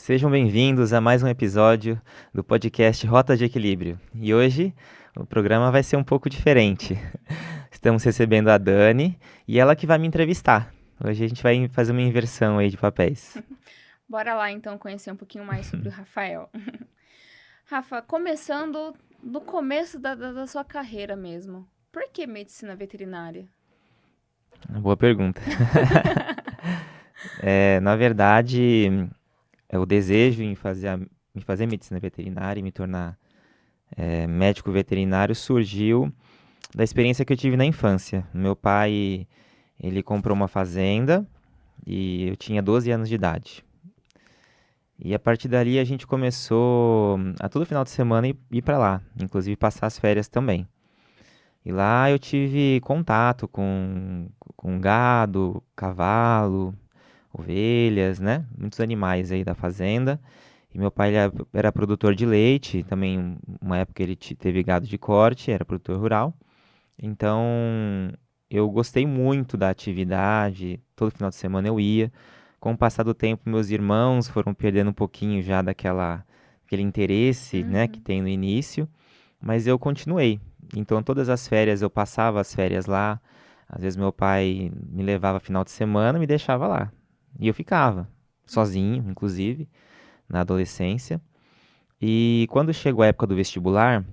Sejam bem-vindos a mais um episódio do podcast Rota de Equilíbrio. E hoje o programa vai ser um pouco diferente. Estamos recebendo a Dani e ela que vai me entrevistar. Hoje a gente vai fazer uma inversão aí de papéis. Bora lá então conhecer um pouquinho mais sobre o Rafael. Rafa, começando do começo da sua carreira mesmo. Por que medicina veterinária? Boa pergunta. Na verdade, o desejo em fazer medicina veterinária e me tornar médico veterinário surgiu da experiência que eu tive na infância. Meu pai, ele comprou uma fazenda e eu tinha 12 anos de idade. E a partir dali a gente começou a todo final de semana ir para lá, inclusive passar as férias também. E lá eu tive contato com gado, cavalo, ovelhas, né? Muitos animais aí da fazenda. E meu pai ele era produtor de leite, também uma época ele teve gado de corte, era produtor rural. Então eu gostei muito da atividade, todo final de semana eu ia. Com o passar do tempo, meus irmãos foram perdendo um pouquinho já aquele interesse, né, que Uhum. tem no início, mas eu continuei. Então todas as férias eu passava as férias lá. Às vezes meu pai me levava final de semana, me deixava lá. E eu ficava, sozinho, inclusive, na adolescência. E quando chegou a época do vestibular,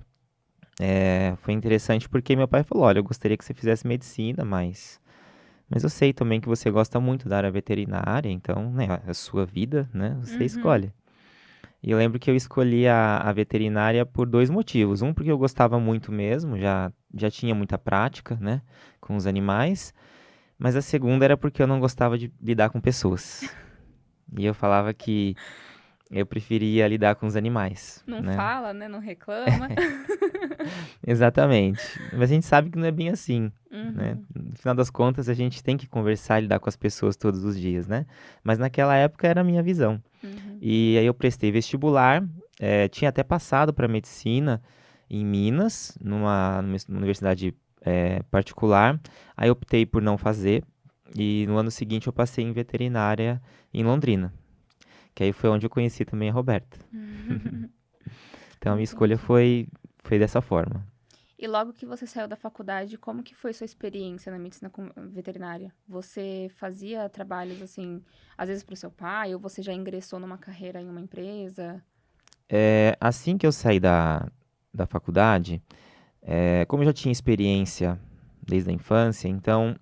foi interessante porque meu pai falou: Olha, eu gostaria que você fizesse medicina, mas eu sei também que você gosta muito da área veterinária, então, né, é a sua vida, né, você Uhum. escolhe. E eu lembro que eu escolhi a veterinária por dois motivos. Um, porque eu gostava muito mesmo, já tinha muita prática, né, com os animais. Mas a segunda era porque eu não gostava de lidar com pessoas. E eu falava que eu preferia lidar com os animais, Não né? fala, né? Não reclama. Exatamente. Mas a gente sabe que não é bem assim, né? Uhum. No final das contas, a gente tem que conversar e lidar com as pessoas todos os dias, né? Mas naquela época era a minha visão. Uhum. E aí eu prestei vestibular, tinha até passado para medicina em Minas, numa universidade particular. Aí eu optei por não fazer. E no ano seguinte eu passei em veterinária em Londrina, que aí foi onde eu conheci também a Roberta. Então a minha escolha Entendi. foi dessa forma. E logo que você saiu da faculdade, como que foi sua experiência na medicina veterinária? Você fazia trabalhos assim, às vezes para o seu pai, ou você já ingressou numa carreira em uma empresa? Assim que eu saí da faculdade, como eu já tinha experiência desde a infância, então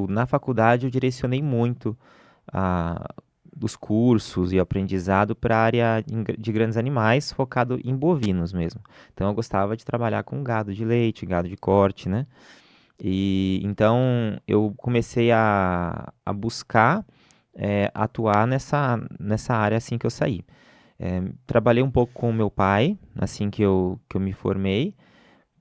na faculdade eu direcionei muito a, os cursos e aprendizado para a área de grandes animais, focado em bovinos mesmo. Então eu gostava de trabalhar com gado de leite, gado de corte, né? E então eu comecei a buscar atuar nessa área assim que eu saí. Trabalhei um pouco com o meu pai, assim que eu me formei,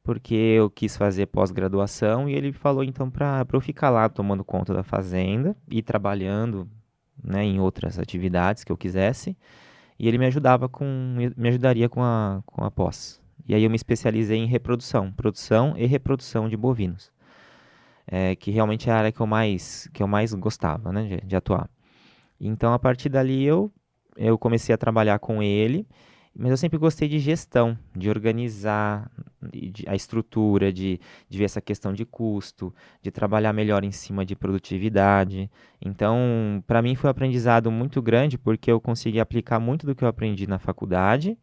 porque eu quis fazer pós-graduação e ele falou então para eu ficar lá tomando conta da fazenda e trabalhando, né, em outras atividades que eu quisesse, e ele me ajudaria com a pós. E aí eu me especializei em reprodução, produção e reprodução de bovinos, que realmente é a área que eu mais gostava, né, de atuar. Então, a partir dali, eu comecei a trabalhar com ele, mas eu sempre gostei de gestão, de organizar a estrutura, de ver essa questão de custo, de trabalhar melhor em cima de produtividade. Então, para mim foi um aprendizado muito grande, porque eu consegui aplicar muito do que eu aprendi na faculdade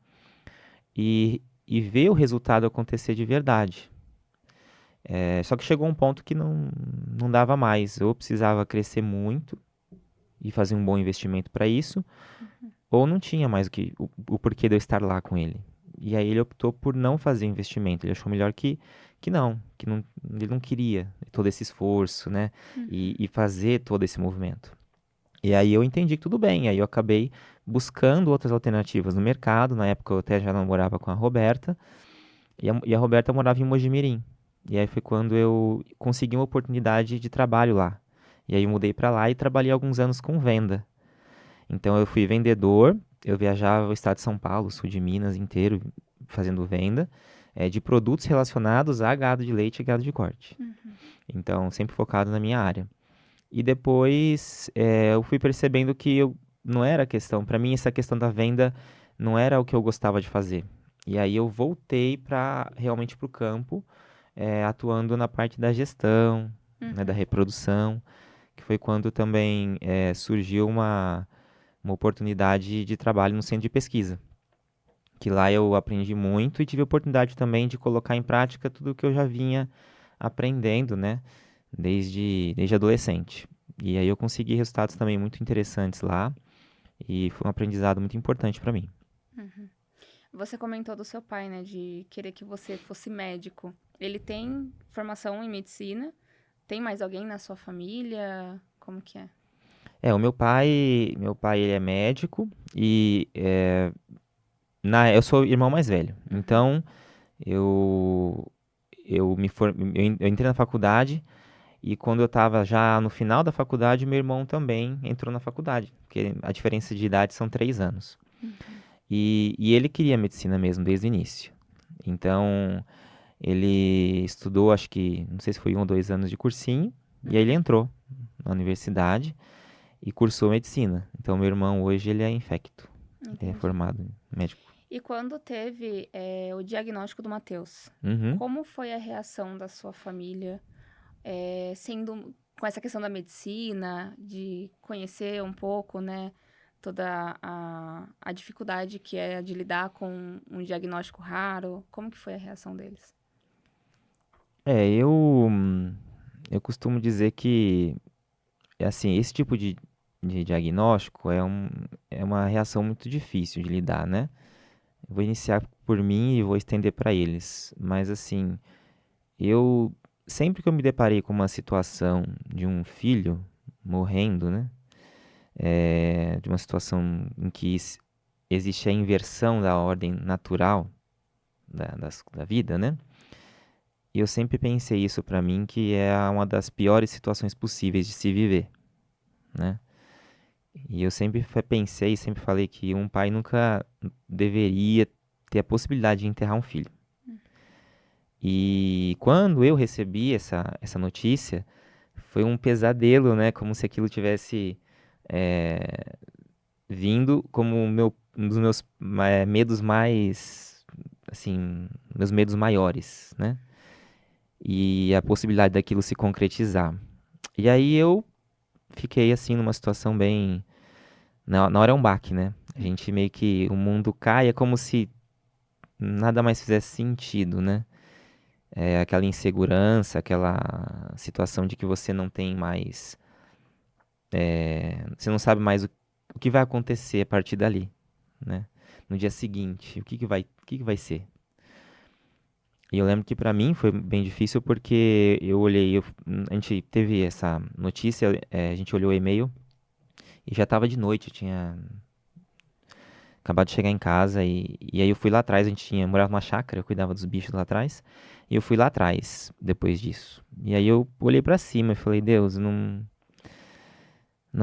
e ver o resultado acontecer de verdade. Só que chegou um ponto que não dava mais. Eu precisava crescer muito e fazer um bom investimento para isso, ou não tinha mais o porquê de eu estar lá com ele. E aí ele optou por não fazer investimento. Ele achou melhor que ele não queria todo esse esforço, né? Uhum. E fazer todo esse movimento. E aí eu entendi que tudo bem. Aí eu acabei buscando outras alternativas no mercado. Na época eu até já namorava com a Roberta. E a Roberta morava em Mojimirim. E aí foi quando eu consegui uma oportunidade de trabalho lá. E aí eu mudei para lá e trabalhei alguns anos com venda. Então eu fui vendedor, eu viajava o estado de São Paulo, sul de Minas inteiro, fazendo venda de produtos relacionados a gado de leite e gado de corte. Uhum. Então sempre focado na minha área. E depois eu fui percebendo que eu não era a questão, para mim essa questão da venda não era o que eu gostava de fazer. E aí eu voltei para realmente para o campo, atuando na parte da gestão, né, da Uhum. reprodução, que foi quando também surgiu uma oportunidade de trabalho no centro de pesquisa, que lá eu aprendi muito e tive a oportunidade também de colocar em prática tudo o que eu já vinha aprendendo, né, desde adolescente. E aí eu consegui resultados também muito interessantes lá e foi um aprendizado muito importante para mim. Uhum. Você comentou do seu pai, né, de querer que você fosse médico. Ele tem formação em medicina? Tem mais alguém na sua família? Como que é? O meu pai ele é médico e eu sou o irmão mais velho. Uhum. Então eu eu entrei na faculdade e quando eu estava já no final da faculdade, meu irmão também entrou na faculdade, porque a diferença de idade são 3 anos. Uhum. E ele queria medicina mesmo desde o início. Então ele estudou, acho que, não sei se foi 1 ou 2 anos de cursinho, e aí ele Uhum. entrou na universidade e cursou medicina. Então, meu irmão hoje ele é infecto, ele é Entendi. formado em médico. E quando teve, o diagnóstico do Matheus, Uhum. como foi a reação da sua família, sendo com essa questão da medicina, de conhecer um pouco, né, toda a dificuldade que é de lidar com um diagnóstico raro? Como que foi a reação deles? Eu costumo dizer que, assim, esse tipo de diagnóstico é uma reação muito difícil de lidar, né? Eu vou iniciar por mim e vou estender para eles. Mas, assim, eu, sempre que eu me deparei com uma situação de um filho morrendo, né? De uma situação em que existe a inversão da ordem natural da vida, né? E eu sempre pensei isso pra mim, que é uma das piores situações possíveis de se viver, né? E eu sempre pensei, sempre falei que um pai nunca deveria ter a possibilidade de enterrar um filho. E quando eu recebi essa notícia, foi um pesadelo, né? Como se aquilo tivesse eh, vindo como um dos meus medos mais, assim, meus medos maiores, né? E a possibilidade daquilo se concretizar. E aí eu fiquei assim numa situação bem. Na hora é um baque, né? A gente meio que. O mundo cai, é como se nada mais fizesse sentido, né? É aquela insegurança, aquela situação de que você não tem mais. Você não sabe mais o que vai acontecer a partir dali, né? No dia seguinte, o que que vai ser? E eu lembro que pra mim foi bem difícil porque eu olhei, a gente teve essa notícia, a gente olhou o e-mail e já tava de noite, eu tinha acabado de chegar em casa e aí eu fui lá atrás, a gente morava numa chácara, eu cuidava dos bichos lá atrás, e eu fui lá atrás depois disso. E aí eu olhei pra cima e falei, Deus, não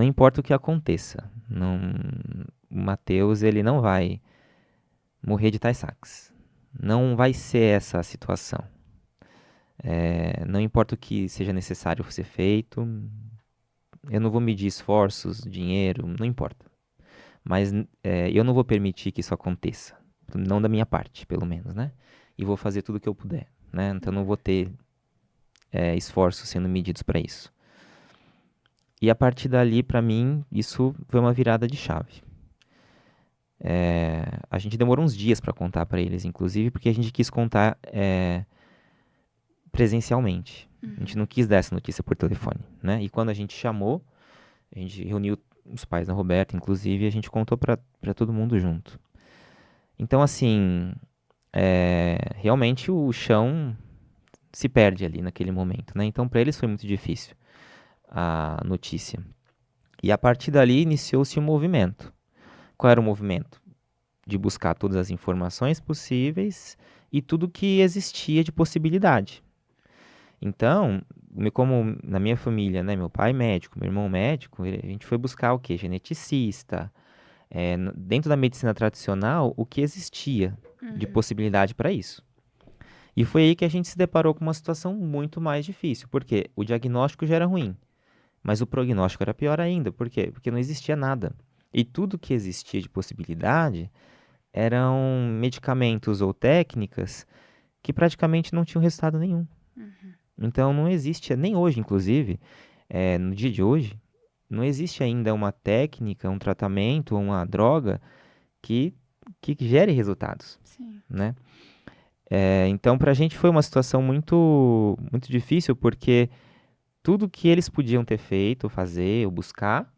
importa o que aconteça, não, o Mateus ele não vai morrer de Tay-Sachs. Não vai ser essa a situação. Não importa o que seja necessário ser feito, eu não vou medir esforços, dinheiro, não importa. Mas eu não vou permitir que isso aconteça. Não da minha parte, pelo menos, né? E vou fazer tudo o que eu puder, né? Então não vou ter esforços sendo medidos para isso. E a partir dali, para mim, isso foi uma virada de chave. A gente demorou uns dias para contar para eles, inclusive, porque a gente quis contar presencialmente. A gente Uhum. não quis dar essa notícia por telefone, né? E quando a gente chamou, a gente reuniu os pais da Roberta, inclusive, e a gente contou para todo mundo junto. Então, assim, realmente o chão se perde ali naquele momento, né? Então, para eles foi muito difícil a notícia. E a partir dali iniciou-se um movimento. Qual era o movimento? De buscar todas as informações possíveis e tudo que existia de possibilidade. Então, como na minha família, né, meu pai médico, meu irmão médico, a gente foi buscar o quê? Geneticista, dentro da medicina tradicional, o que existia de Uhum. possibilidade para isso. E foi aí que a gente se deparou com uma situação muito mais difícil, porque o diagnóstico já era ruim, mas o prognóstico era pior ainda. Por quê? Porque não existia nada. E tudo que existia de possibilidade eram medicamentos ou técnicas que praticamente não tinham resultado nenhum. Então não existe, nem hoje, inclusive, no dia de hoje, não existe ainda uma técnica, um tratamento ou uma droga que, que gere resultados, Sim. né? Então, para a gente foi uma situação muito difícil, porque tudo que eles podiam ter feito, fazer ou buscar,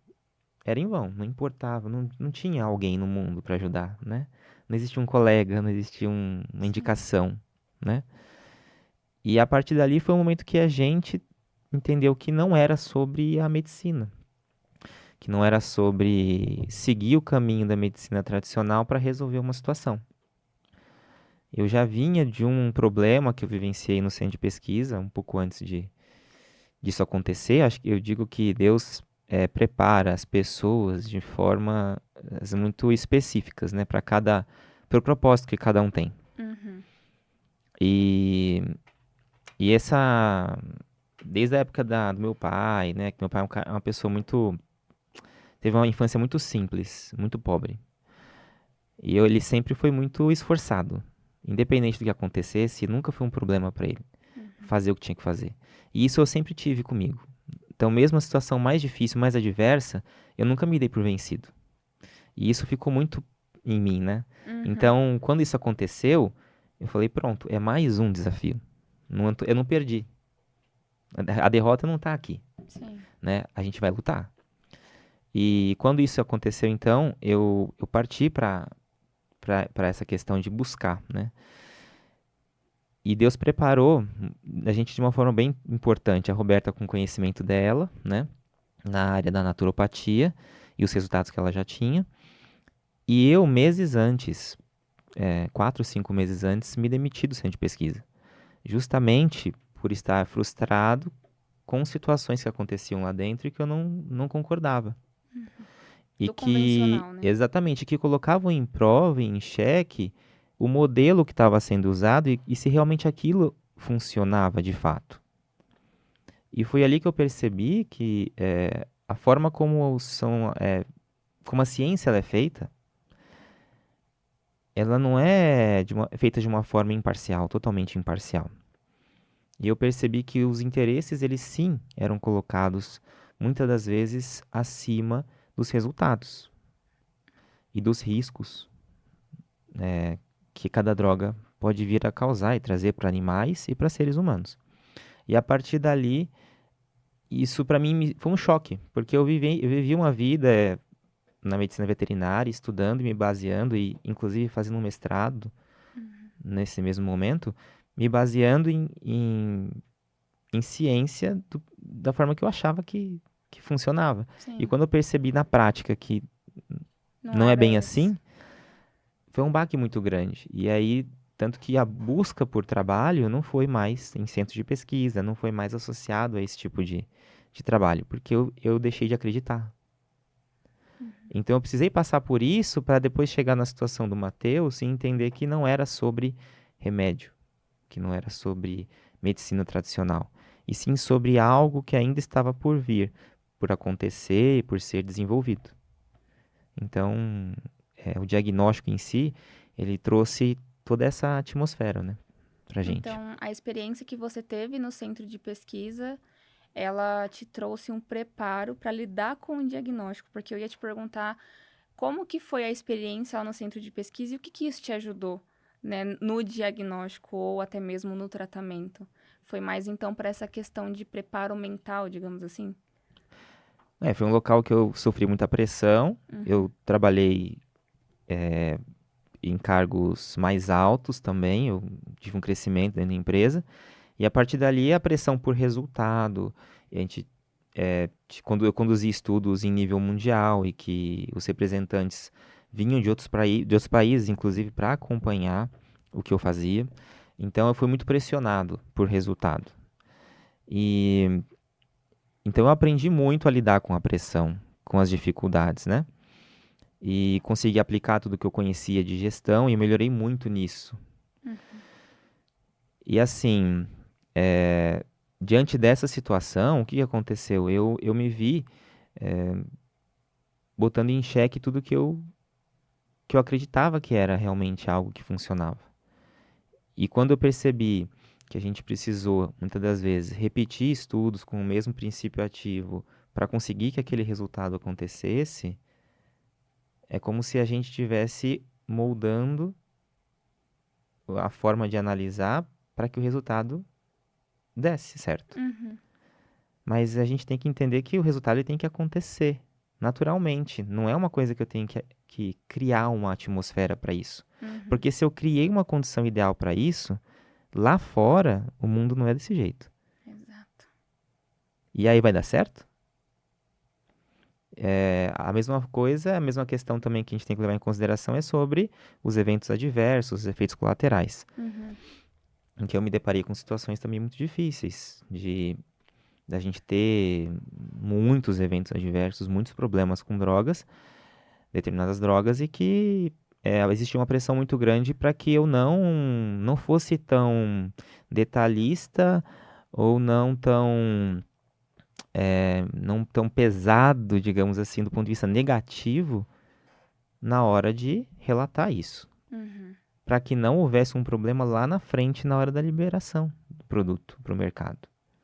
era em vão, não importava, não tinha alguém no mundo para ajudar, né? Não existia um colega, não existia uma Sim. indicação, né? E a partir dali foi um momento que a gente entendeu que não era sobre a medicina, que não era sobre seguir o caminho da medicina tradicional para resolver uma situação. Eu já vinha de um problema que eu vivenciei no centro de pesquisa, um pouco antes disso acontecer. Acho que eu digo que Deus prepara as pessoas de formas muito específicas, né, para o propósito que cada um tem. Uhum. E, e essa, desde a época do meu pai, né, que meu pai é uma pessoa teve uma infância muito simples, muito pobre. E ele sempre foi muito esforçado. Independente do que acontecesse, nunca foi um problema para ele fazer o que tinha que fazer. E isso eu sempre tive comigo. Então, mesmo a situação mais difícil, mais adversa, eu nunca me dei por vencido. E isso ficou muito em mim, né? Uhum. Então, quando isso aconteceu, eu falei, pronto, é mais um desafio. Eu não perdi. A derrota não tá aqui, Sim. né? A gente vai lutar. E quando isso aconteceu, então, eu parti para essa questão de buscar, né? E Deus preparou a gente de uma forma bem importante. A Roberta com conhecimento dela, né? Na área da naturopatia e os resultados que ela já tinha. E eu, meses antes, 4, 5 meses antes, me demiti do centro de pesquisa. Justamente por estar frustrado com situações que aconteciam lá dentro e que eu não concordava. E Do que, convencional, né? exatamente, que colocavam em prova, em xeque, o modelo que estava sendo usado e se realmente aquilo funcionava de fato. E foi ali que eu percebi que a forma como a ciência ela é feita, ela não é feita de uma forma imparcial, totalmente imparcial. E eu percebi que os interesses, eles sim, eram colocados muitas das vezes acima dos resultados e dos riscos que cada droga pode vir a causar e trazer para animais e para seres humanos. E a partir dali, isso para mim foi um choque, porque eu vivi uma vida na medicina veterinária, estudando e me baseando, e inclusive fazendo um mestrado nesse mesmo momento, me baseando em ciência da forma que eu achava que funcionava. E Sim. quando eu percebi na prática que Não não é era bem esse. assim, foi um baque muito grande. E aí, tanto que a busca por trabalho não foi mais em centro de pesquisa, não foi mais associado a esse tipo de trabalho, porque eu deixei de acreditar. Então eu precisei passar por isso para depois chegar na situação do Matheus e entender que não era sobre remédio, que não era sobre medicina tradicional, e sim sobre algo que ainda estava por vir, por acontecer e por ser desenvolvido. Então, o diagnóstico em si, ele trouxe toda essa atmosfera, né, pra gente. Então, a experiência que você teve no centro de pesquisa, ela te trouxe um preparo para lidar com o diagnóstico, porque eu ia te perguntar como que foi a experiência lá no centro de pesquisa e o que que isso te ajudou, né, no diagnóstico ou até mesmo no tratamento? Foi mais então para essa questão de preparo mental, digamos assim? Foi um local que eu sofri muita pressão, Uhum. eu trabalhei em cargos mais altos também, eu tive um crescimento dentro da empresa, e a partir dali a pressão por resultado, e a gente, quando eu conduzi estudos em nível mundial e que os representantes vinham de outros países, inclusive, para acompanhar o que eu fazia, então eu fui muito pressionado por resultado. E então eu aprendi muito a lidar com a pressão, com as dificuldades, né? E consegui aplicar tudo que eu conhecia de gestão e eu melhorei muito nisso. E assim, diante dessa situação, o que aconteceu? Eu me vi botando em xeque tudo que eu acreditava que era realmente algo que funcionava. E quando eu percebi que a gente precisou, muitas das vezes, repetir estudos com o mesmo princípio ativo para conseguir que aquele resultado acontecesse, é como se a gente estivesse moldando a forma de analisar para que o resultado desse certo. Uhum. Mas a gente tem que entender que o resultado ele tem que acontecer naturalmente. Não é uma coisa que eu tenho que criar uma atmosfera para isso. Uhum. Porque se eu criei uma condição ideal para isso, lá fora o mundo não é desse jeito. Exato. E aí vai dar certo? É, a mesma coisa, a mesma questão também que a gente tem que levar em consideração é sobre os eventos adversos, os efeitos colaterais, Uhum. em que eu me deparei com situações também muito difíceis de da gente ter muitos eventos adversos, muitos problemas com drogas, determinadas drogas, e que existia uma pressão muito grande para que eu não fosse tão detalhista ou não tão pesado, digamos assim, do ponto de vista negativo, na hora de relatar isso. Uhum. Para que não houvesse um problema lá na frente, na hora da liberação do produto para o mercado.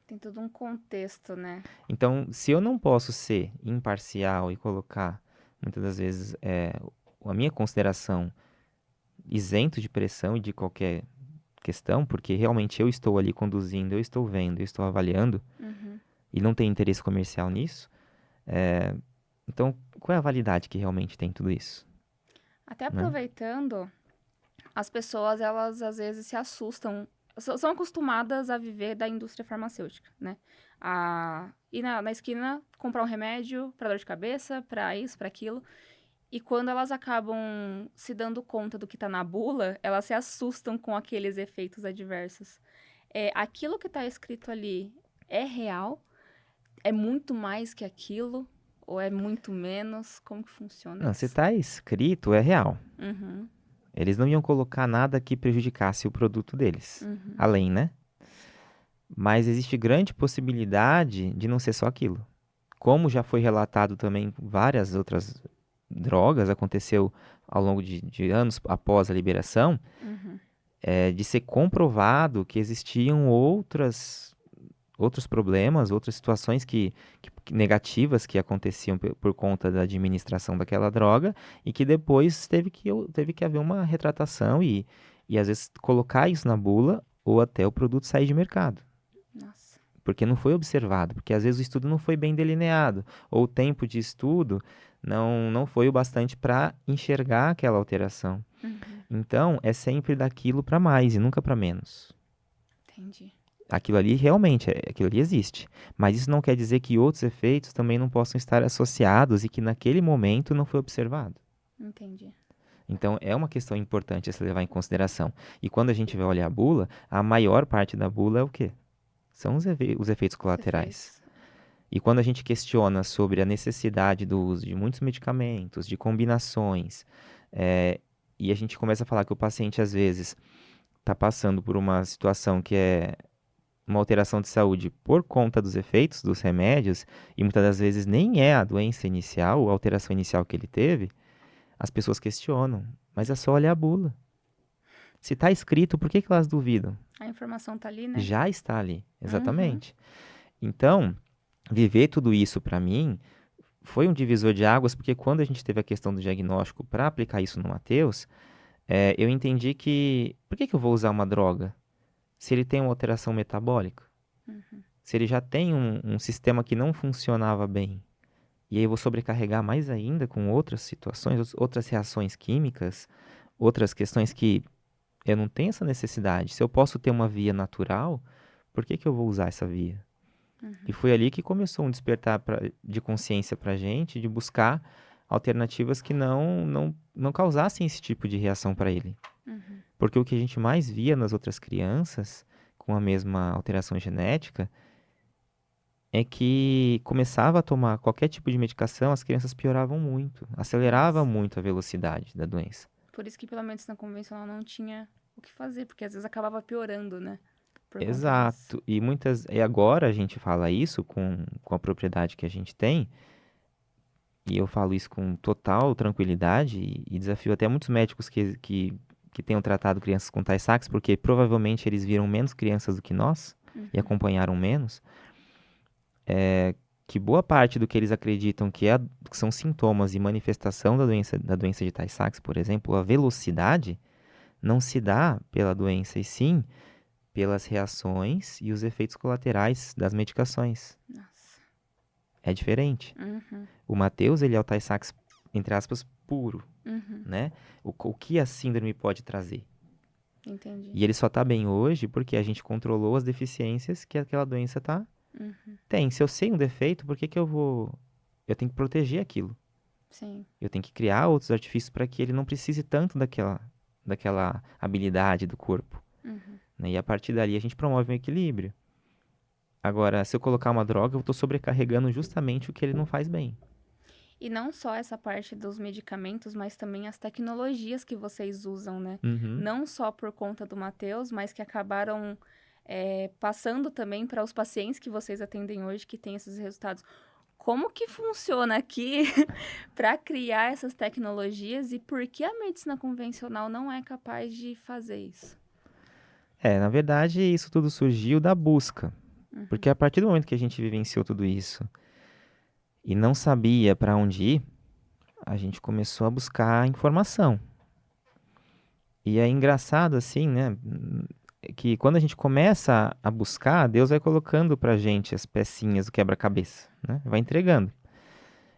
Tem todo um contexto, né? Então, se eu não posso ser imparcial e colocar, muitas das vezes, a minha consideração isento de pressão e de qualquer questão, porque realmente eu estou ali conduzindo, eu estou vendo, eu estou avaliando, Uhum. e não tem interesse comercial nisso, então qual é a validade que realmente tem tudo isso, Até né? aproveitando, as pessoas, elas às vezes se assustam, são acostumadas a viver da indústria farmacêutica, né? A ir na esquina comprar um remédio para dor de cabeça, para isso, para aquilo. E quando elas acabam se dando conta do que tá na bula, elas se assustam com aqueles efeitos adversos. Aquilo que tá escrito ali é real? É muito mais que aquilo? Ou é muito menos? Como que funciona Não, se isso? está escrito, é real. Uhum, Eles não iam colocar nada que prejudicasse o produto deles, uhum, além, né? Mas existe grande possibilidade de não ser só aquilo. Como já foi relatado também várias outras drogas, aconteceu ao longo de anos após a liberação, uhum. de ser comprovado que existiam outros problemas, outras situações negativas que aconteciam por conta da administração daquela droga e que depois teve que haver uma retratação e às vezes colocar isso na bula ou até o produto sair de mercado. Nossa. Porque não foi observado, porque às vezes o estudo não foi bem delineado, ou o tempo de estudo não foi o bastante para enxergar aquela alteração. Uhum, Então, é sempre daquilo para mais e nunca para menos. entendi. Aquilo ali realmente, aquilo ali existe. Mas isso não quer dizer que outros efeitos também não possam estar associados e que naquele momento não foi observado. Entendi. Então, é uma questão importante a se levar em consideração. E quando a gente vai olhar a bula, a maior parte da bula é o quê? São os efeitos Os colaterais. efeitos. E quando a gente questiona sobre a necessidade do uso de muitos medicamentos, de combinações, eh, e a gente começa a falar que o paciente às vezes está passando por uma situação que é uma alteração de saúde por conta dos efeitos dos remédios, e muitas das vezes nem é a doença inicial, a alteração inicial que ele teve, as pessoas questionam. Mas é só olhar a bula. Se está escrito, por que que elas duvidam? A informação tá ali, né? Já está ali, Uhum, exatamente. Então, viver tudo isso para mim foi um divisor de águas, porque quando a gente teve a questão do diagnóstico para aplicar isso no Mateus, eu entendi que por que que eu vou usar uma droga se ele tem uma alteração metabólica? uhum. Se ele já tem um sistema que não funcionava bem, e aí eu vou sobrecarregar mais ainda com outras situações, outras reações químicas, outras questões que eu não tenho essa necessidade. Se eu posso ter uma via natural, por que que eu vou usar essa via? E foi ali que começou um despertar de consciência para a gente, de buscar alternativas que não causassem esse tipo de reação para ele. Uhum. Porque o que a gente mais via nas outras crianças, com a mesma alteração genética, é que começava a tomar qualquer tipo de medicação, as crianças pioravam muito, acelerava Nossa. muito a velocidade da doença. Por isso que pela medicina convencional não tinha o que fazer, porque às vezes acabava piorando, né? Por conta disso. Exato. E agora a gente fala isso com a propriedade que a gente tem, e eu falo isso com total tranquilidade e desafio até muitos médicos que tenham tratado crianças com Tay-Sachs, porque provavelmente eles viram menos crianças do que nós e Uhum. acompanharam menos, que boa parte do que eles acreditam que são sintomas e manifestação da doença de Tay-Sachs, por exemplo, a velocidade não se dá pela doença, e sim pelas reações e os efeitos colaterais das medicações. Nossa. É diferente. Uhum. O Matheus, ele é o Tay-Sachs, entre aspas, puro, Uhum. né? O que a síndrome pode trazer. Entendi. E ele só tá bem hoje porque a gente controlou as deficiências que aquela doença Uhum. tem. Se eu sei um defeito, por que que eu vou... Eu tenho que proteger aquilo. Sim. Eu tenho que criar outros artifícios para que ele não precise tanto daquela habilidade do corpo, Uhum. né? E a partir dali a gente promove um equilíbrio. Agora, se eu colocar uma droga, eu estou sobrecarregando justamente o que ele não faz bem. E não só essa parte dos medicamentos, mas também as tecnologias que vocês usam, né? Uhum. Não só por conta do Matheus, mas que acabaram passando também para os pacientes que vocês atendem hoje, que têm esses resultados. Como que funciona aqui para criar essas tecnologias e por que a medicina convencional não é capaz de fazer isso? Na verdade, isso tudo surgiu da busca. Uhum. Porque a partir do momento que a gente vivenciou tudo isso e não sabia para onde ir, a gente começou a buscar informação. E é engraçado assim, né? Que quando a gente começa a buscar, Deus vai colocando pra gente as pecinhas do quebra-cabeça, né? Vai entregando.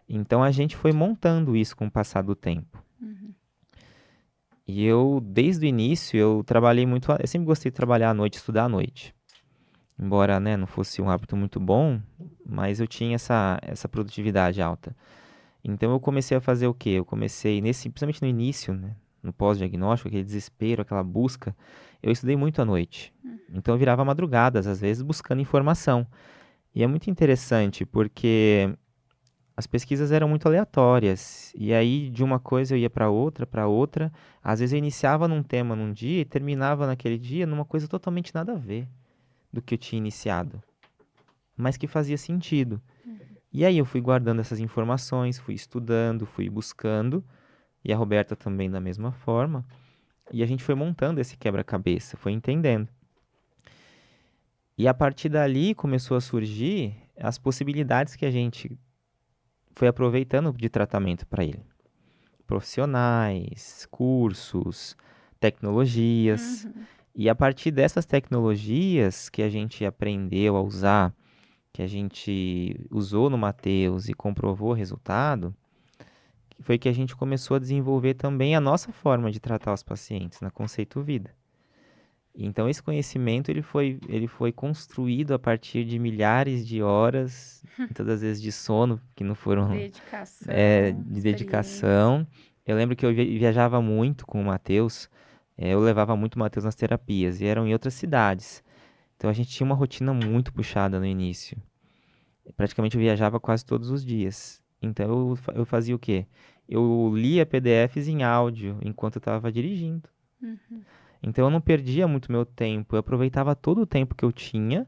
Então a gente foi montando isso com o passar do tempo. Uhum. E eu, desde o início, eu trabalhei muito, eu sempre gostei de trabalhar à noite, estudar à noite. Embora, né, não fosse um hábito muito bom, mas eu tinha essa produtividade alta. Então eu comecei a fazer o quê? Eu comecei principalmente no início, né, no pós-diagnóstico, aquele desespero, aquela busca, eu estudei muito à noite. Então eu virava madrugadas, às vezes, buscando informação. E é muito interessante porque as pesquisas eram muito aleatórias. E aí de uma coisa eu ia para outra, para outra. Às vezes eu iniciava num tema num dia e terminava naquele dia numa coisa totalmente nada a ver do que eu tinha iniciado, mas que fazia sentido. E aí eu fui guardando essas informações, fui estudando, fui buscando, e a Roberta também da mesma forma, e a gente foi montando esse quebra-cabeça, foi entendendo. E a partir dali começou a surgir as possibilidades que a gente foi aproveitando de tratamento para ele. Profissionais, cursos, tecnologias. Uhum. E a partir dessas tecnologias que a gente aprendeu a usar, que a gente usou no Mateus e comprovou o resultado, foi que a gente começou a desenvolver também a nossa forma de tratar os pacientes na Conceito Vida. Então esse conhecimento ele foi construído a partir de milhares de horas, muitas das vezes de sono, que não foram Dedicação, de experiência. dedicação. Eu lembro que eu viajava muito com o Matheus, eu levava muito o Matheus nas terapias, e eram em outras cidades. Então a gente tinha uma rotina muito puxada no início. Praticamente eu viajava quase todos os dias. Então eu fazia o quê? Eu lia PDFs em áudio enquanto eu estava dirigindo. Uhum. Então eu não perdia muito meu tempo, eu aproveitava todo o tempo que eu tinha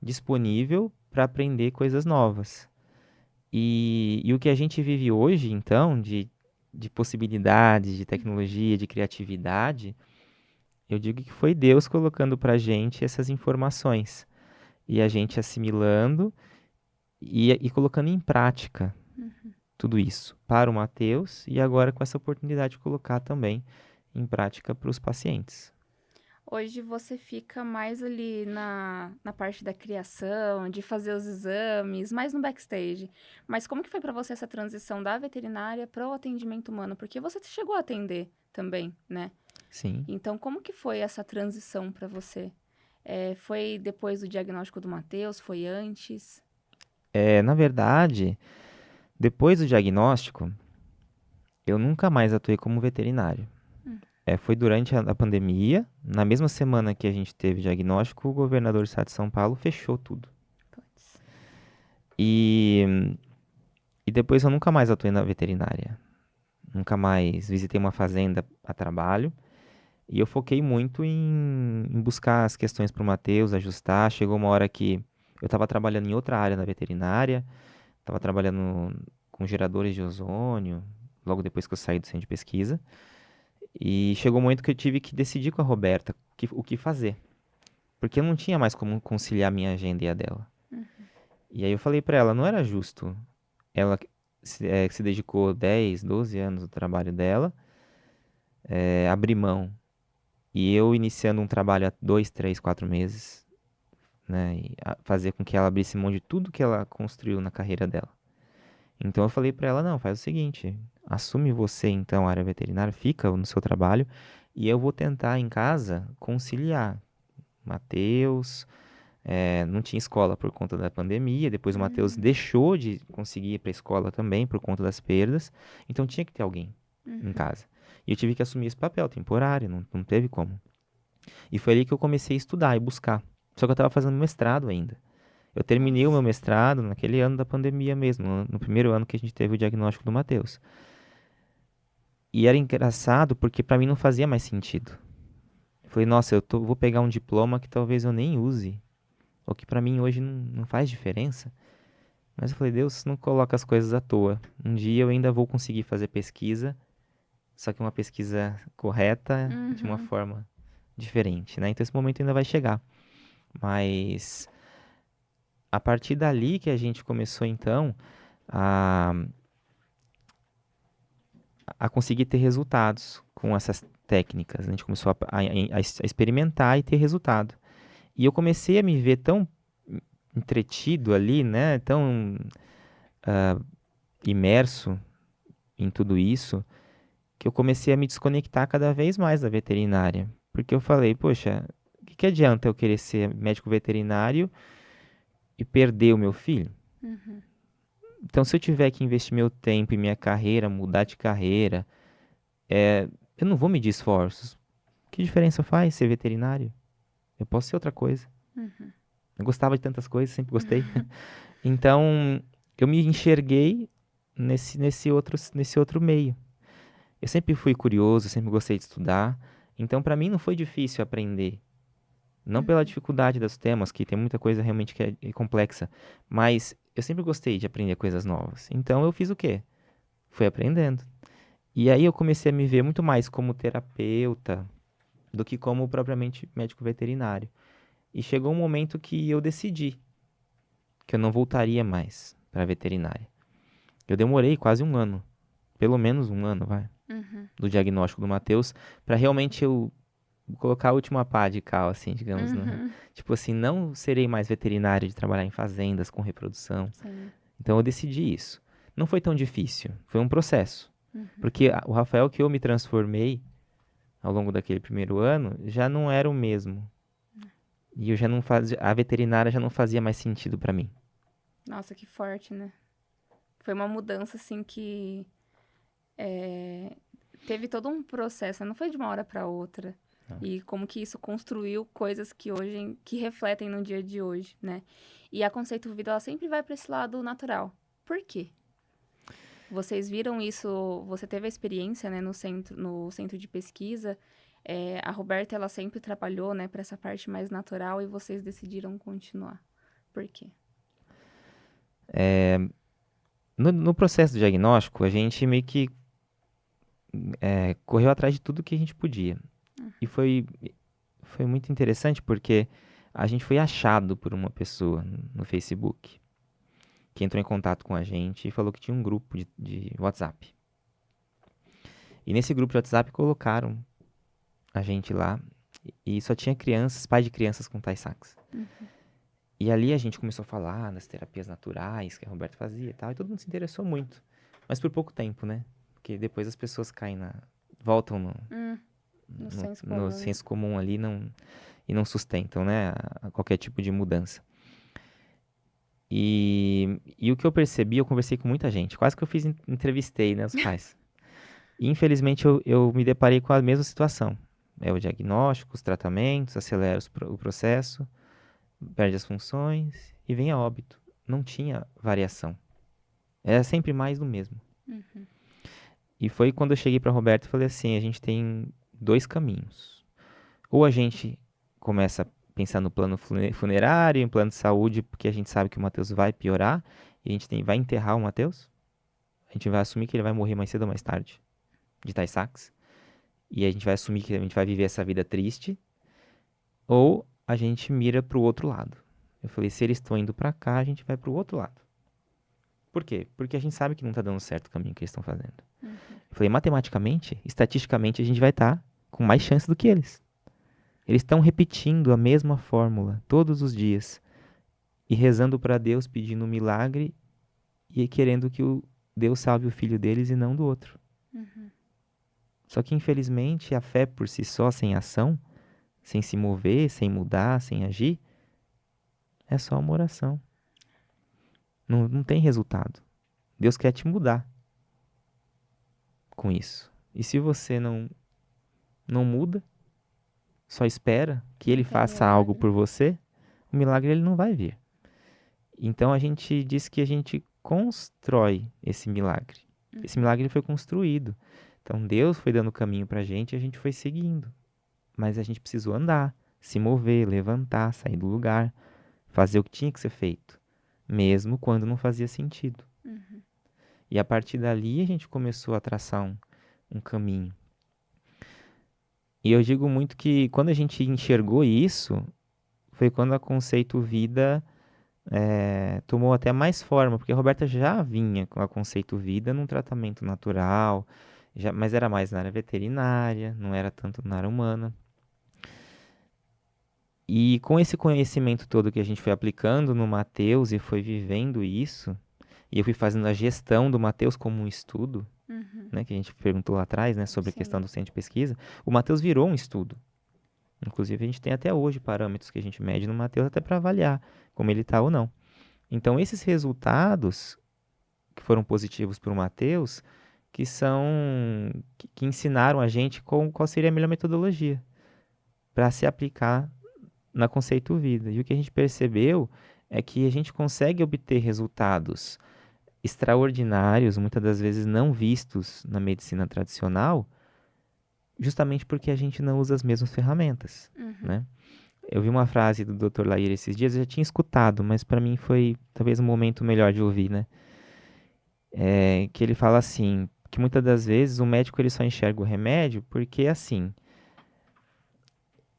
disponível para aprender coisas novas. E o que a gente vive hoje, então, de possibilidades, de tecnologia, de criatividade, eu digo que foi Deus colocando para a gente essas informações e a gente assimilando e colocando em prática Uhum. tudo isso para o Mateus e agora com essa oportunidade de colocar também em prática para os pacientes. Hoje você fica mais ali na parte da criação, de fazer os exames, mais no backstage. Mas como que foi para você essa transição da veterinária para o atendimento humano? Porque você chegou a atender também, né? Sim. Então, como que foi essa transição para você? Foi depois do diagnóstico do Matheus? Foi antes? Na verdade, depois do diagnóstico, eu nunca mais atuei como veterinário. Hum. Foi durante a pandemia, na mesma semana que a gente teve diagnóstico, o governador do estado de São Paulo fechou tudo. Puts. E, e depois eu nunca mais atuei na veterinária. Nunca mais visitei uma fazenda a trabalho. E eu foquei muito em buscar as questões para o Matheus, ajustar. Chegou uma hora que eu estava trabalhando em outra área na veterinária, estava trabalhando com geradores de ozônio, logo depois que eu saí do centro de pesquisa. E chegou um momento que eu tive que decidir com a Roberta o que fazer. Porque eu não tinha mais como conciliar minha agenda e a dela. E aí eu falei pra ela, não era justo ela que se dedicou 10, 12 anos ao trabalho dela, abrir mão. E eu iniciando um trabalho há 2, 3, 4 meses, né? E fazer com que ela abrisse mão de tudo que ela construiu na carreira dela. Então eu falei pra ela, não, faz o seguinte, assume você então a área veterinária, fica no seu trabalho e eu vou tentar em casa conciliar. Matheus, não tinha escola por conta da pandemia, depois o Matheus deixou de conseguir ir para a escola também por conta das perdas, então tinha que ter alguém em casa. E eu tive que assumir esse papel temporário, não teve como. E foi ali que eu comecei a estudar e buscar. Só que eu estava fazendo mestrado ainda. Eu terminei o meu Nossa. mestrado naquele ano da pandemia mesmo, no primeiro ano que a gente teve o diagnóstico do Matheus. E era engraçado porque para mim não fazia mais sentido. Eu falei, nossa, vou pegar um diploma que talvez eu nem use, ou que para mim hoje não faz diferença. Mas eu falei, Deus não coloca as coisas à toa. Um dia eu ainda vou conseguir fazer pesquisa, só que uma pesquisa correta de uma Uhum. forma diferente, né? Então esse momento ainda vai chegar. Mas a partir dali que a gente começou então a, a conseguir ter resultados com essas técnicas. A gente começou a experimentar e ter resultado. E eu comecei a me ver tão entretido ali, né? Tão imerso em tudo isso, que eu comecei a me desconectar cada vez mais da veterinária. Porque eu falei, poxa, o que adianta eu querer ser médico veterinário e perder o meu filho? Uhum. Então, se eu tiver que investir meu tempo e minha carreira, mudar de carreira, eu não vou medir esforços. Que diferença faz ser veterinário? Eu posso ser outra coisa. Uhum. Eu gostava de tantas coisas, sempre gostei. Então, eu me enxerguei nesse outro meio. Eu sempre fui curioso, sempre gostei de estudar. Então, para mim, não foi difícil aprender. Não pela Uhum. dificuldade dos temas, que tem muita coisa realmente que é complexa, mas eu sempre gostei de aprender coisas novas. Então, eu fiz o quê? Fui aprendendo. E aí eu comecei a me ver muito mais como terapeuta do que como propriamente médico veterinário. E chegou um momento que eu decidi que eu não voltaria mais para veterinária. Eu demorei quase um ano, pelo menos um ano, vai, Uhum. do diagnóstico do Matheus, para realmente eu colocar a última pá de cal, assim, digamos, né? Uhum. Tipo assim, não serei mais veterinário de trabalhar em fazendas com reprodução. Sim. Então eu decidi isso. Não foi tão difícil, foi um processo. Uhum. Porque o Rafael que eu me transformei ao longo daquele primeiro ano já não era o mesmo. E eu já não fazia, a veterinária já não fazia mais sentido para mim. Nossa, que forte, né? Foi uma mudança, assim, que é, teve todo um processo, né? Não foi de uma hora para outra. Não. E como que isso construiu coisas que hoje, que refletem no dia de hoje, né? E a Conceito Vida, ela sempre vai para esse lado natural. Por quê? Vocês viram isso, você teve a experiência, né, no centro de pesquisa. A Roberta, ela sempre trabalhou, né, para essa parte mais natural e vocês decidiram continuar. Por quê? No processo do diagnóstico, a gente meio que correu atrás de tudo que a gente podia. E foi muito interessante porque a gente foi achado por uma pessoa no Facebook que entrou em contato com a gente e falou que tinha um grupo de WhatsApp. E nesse grupo de WhatsApp colocaram a gente lá e só tinha crianças, pais de crianças com Tay-Sachs. Uhum. E ali a gente começou a falar das terapias naturais que a Roberta fazia e tal, e todo mundo se interessou muito. Mas por pouco tempo, né? Porque depois as pessoas voltam No senso no comum. senso comum ali e não sustentam, né? A qualquer tipo de mudança. E o que eu percebi, eu conversei com muita gente, quase que eu entrevistei, né, os pais. E infelizmente eu me deparei com a mesma situação. É o diagnóstico, os tratamentos, acelera o processo, perde as funções e vem a óbito. Não tinha variação. Era sempre mais do mesmo. Uhum. E foi quando eu cheguei para Roberto e falei assim, a gente tem dois caminhos. Ou a gente começa a pensar no plano funerário, em plano de saúde, porque a gente sabe que o Matheus vai piorar, e a gente vai enterrar o Matheus. a gente vai assumir que ele vai morrer mais cedo ou mais tarde, de Tay-Sachs, e a gente vai assumir que a gente vai viver essa vida triste, ou a gente mira pro outro lado. Eu falei, se eles estão indo pra cá, a gente vai pro outro lado. Por quê? Porque a gente sabe que não tá dando certo o caminho que eles estão fazendo. Uhum. Eu falei, matematicamente, estatisticamente, a gente vai estar com mais chance do que eles. Eles estão repetindo a mesma fórmula todos os dias e rezando para Deus, pedindo um milagre e querendo que o Deus salve o filho deles e não do outro. Uhum. Só que, infelizmente, a fé por si só, sem ação, sem se mover, sem mudar, sem agir, é só uma oração. Não tem resultado. Deus quer te mudar com isso. E se você não muda, só espera que ele Não tem faça algo milagre. por você, o milagre ele não vai vir. Então a gente diz que a gente constrói esse milagre. Esse milagre foi construído. Então Deus foi dando o caminho pra gente e a gente foi seguindo. Mas a gente precisou andar, se mover, levantar, sair do lugar, fazer o que tinha que ser feito, mesmo quando não fazia sentido. Uhum. E a partir dali a gente começou a traçar um caminho. E eu digo muito que quando a gente enxergou isso, foi quando a Conceito Vida tomou até mais forma, porque a Roberta já vinha com a Conceito Vida num tratamento natural, mas era mais na área veterinária, não era tanto na área humana. E com esse conhecimento todo que a gente foi aplicando no Mateus e foi vivendo isso, e eu fui fazendo a gestão do Mateus como um estudo, Uhum. né, que a gente perguntou lá atrás, né, sobre a questão Sim. do centro de pesquisa, o Mateus virou um estudo. Inclusive, a gente tem até hoje parâmetros que a gente mede no Mateus até para avaliar como ele está ou não. Então, esses resultados que foram positivos para o Mateus, que ensinaram a gente qual seria a melhor metodologia para se aplicar na Conceito Vida. E o que a gente percebeu é que a gente consegue obter resultados extraordinários, muitas das vezes não vistos na medicina tradicional, justamente porque a gente não usa as mesmas ferramentas, Uhum. né? Eu vi uma frase do Dr. Lair esses dias, eu já tinha escutado, mas para mim foi talvez um momento melhor de ouvir, né? Que ele fala assim, que muitas das vezes o médico ele só enxerga o remédio porque assim,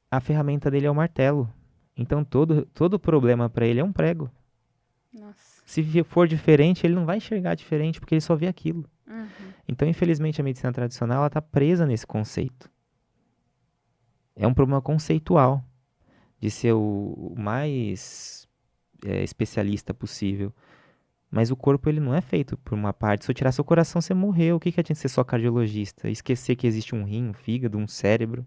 a ferramenta dele é o martelo. Então todo problema para ele é um prego. Nossa. Se for diferente, ele não vai enxergar diferente porque ele só vê aquilo. Uhum. Então, infelizmente, a medicina tradicional ela está presa nesse conceito. É um problema conceitual de ser o mais especialista possível. Mas o corpo ele não é feito por uma parte. Se eu tirar seu coração, você morreu. O que adianta ser só cardiologista? Esquecer que existe um rim, um fígado, um cérebro.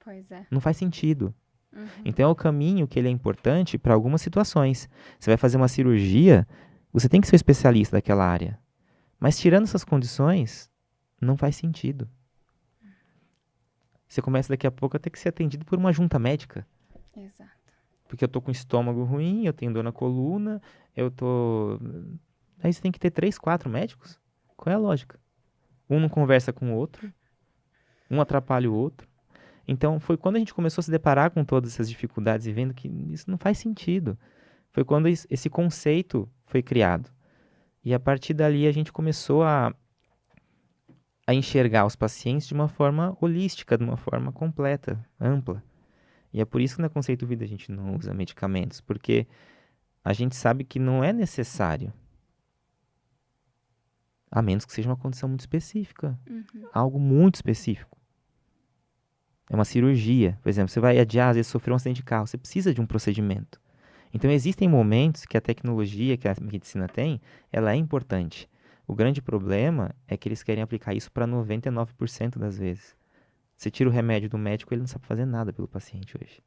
Pois é. Não faz sentido. Uhum. Então é o caminho que ele é importante para algumas situações. Você vai fazer uma cirurgia, você tem que ser um especialista daquela área. Mas tirando essas condições, não faz sentido. Você começa daqui a pouco a ter que ser atendido por uma junta médica. Exato. Porque eu tô com estômago ruim, eu tenho dor na coluna, eu tô... Aí você tem que ter 3, 4 médicos? Qual é a lógica? Um não conversa com o outro, um atrapalha o outro. Então foi quando a gente começou a se deparar com todas essas dificuldades e vendo que isso não faz sentido. Foi quando esse conceito foi criado. E a partir dali a gente começou a enxergar os pacientes de uma forma holística, de uma forma completa, ampla. E é por isso que na Conceito Vida a gente não usa medicamentos, porque a gente sabe que não é necessário. A menos que seja uma condição muito específica, Uhum. algo muito específico. É uma cirurgia, por exemplo, você vai adiar, às vezes sofreu um acidente de carro, você precisa de um procedimento. Então existem momentos que a tecnologia que a medicina tem, ela é importante. O grande problema é que eles querem aplicar isso para 99% das vezes. Você tira o remédio do médico, ele não sabe fazer nada pelo paciente hoje.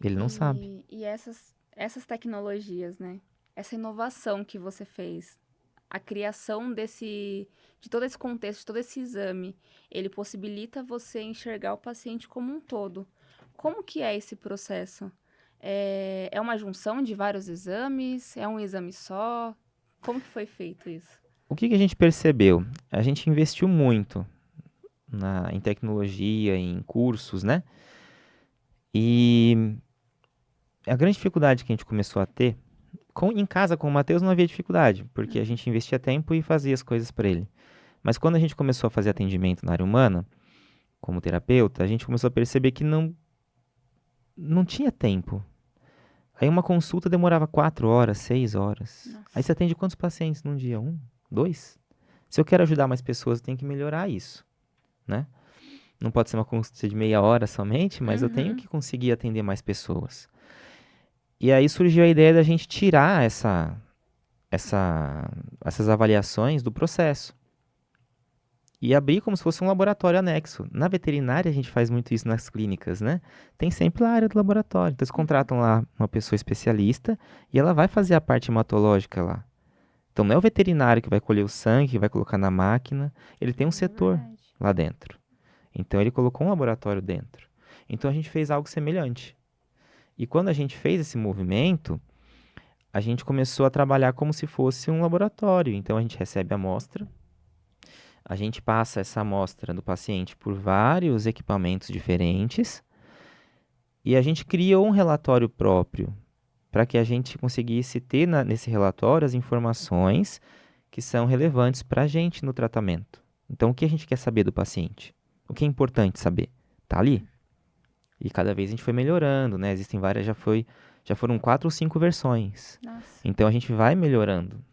Ele não sabe. E essas tecnologias, né? Essa inovação que você fez, a criação de todo esse contexto, de todo esse exame, ele possibilita você enxergar o paciente como um todo. Como que é esse processo? É uma junção de vários exames? É um exame só? Como que foi feito isso? O que a gente percebeu? A gente investiu muito em tecnologia, em cursos, né? E a grande dificuldade que a gente começou a ter, Em casa com o Matheus não havia dificuldade, porque a gente investia tempo e fazia as coisas para ele. Mas quando a gente começou a fazer atendimento na área humana, como terapeuta, a gente começou a perceber que não tinha tempo. Aí uma consulta demorava 4 horas, 6 horas. Aí Nossa. você atende quantos pacientes num dia? Um? Dois? Se eu quero ajudar mais pessoas, eu tenho que melhorar isso, né? Não pode ser uma consulta de meia hora somente, mas eu tenho Uhum. que conseguir atender mais pessoas. E aí surgiu a ideia da gente tirar essas avaliações do processo e abrir como se fosse um laboratório anexo. Na veterinária, a gente faz muito isso nas clínicas, né? Tem sempre lá a área do laboratório. Então, eles Uhum. contratam lá uma pessoa especialista e ela vai fazer a parte hematológica lá. Então, não é o veterinário que vai colher o sangue, que vai colocar na máquina. Ele tem um É setor verdade. lá dentro. Então, ele colocou um laboratório dentro. Então, a gente fez algo semelhante. E quando a gente fez esse movimento, a gente começou a trabalhar como se fosse um laboratório. Então, a gente recebe a amostra, a gente passa essa amostra do paciente por vários equipamentos diferentes e a gente cria um relatório próprio para que a gente conseguisse ter nesse relatório as informações que são relevantes para a gente no tratamento. Então, o que a gente quer saber do paciente? O que é importante saber? Tá ali. E cada vez a gente foi melhorando, né? Existem várias, já foram 4 ou 5 versões. Nossa. Então a gente vai melhorando,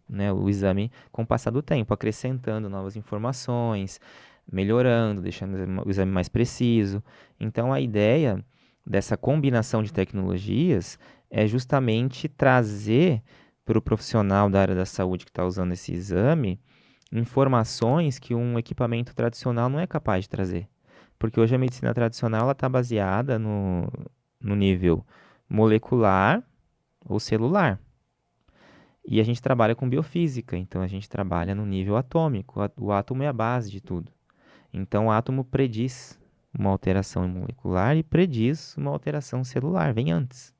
né, o exame com o passar do tempo, acrescentando novas informações, melhorando, deixando o exame mais preciso. Então, a ideia dessa combinação de tecnologias é justamente trazer para o profissional da área da saúde que está usando esse exame informações que um equipamento tradicional não é capaz de trazer. Porque hoje a medicina tradicional está baseada no nível molecular ou celular. E a gente trabalha com biofísica, então a gente trabalha no nível atômico. O átomo é a base de tudo. Então o átomo prediz uma alteração molecular e prediz uma alteração celular, vem antes.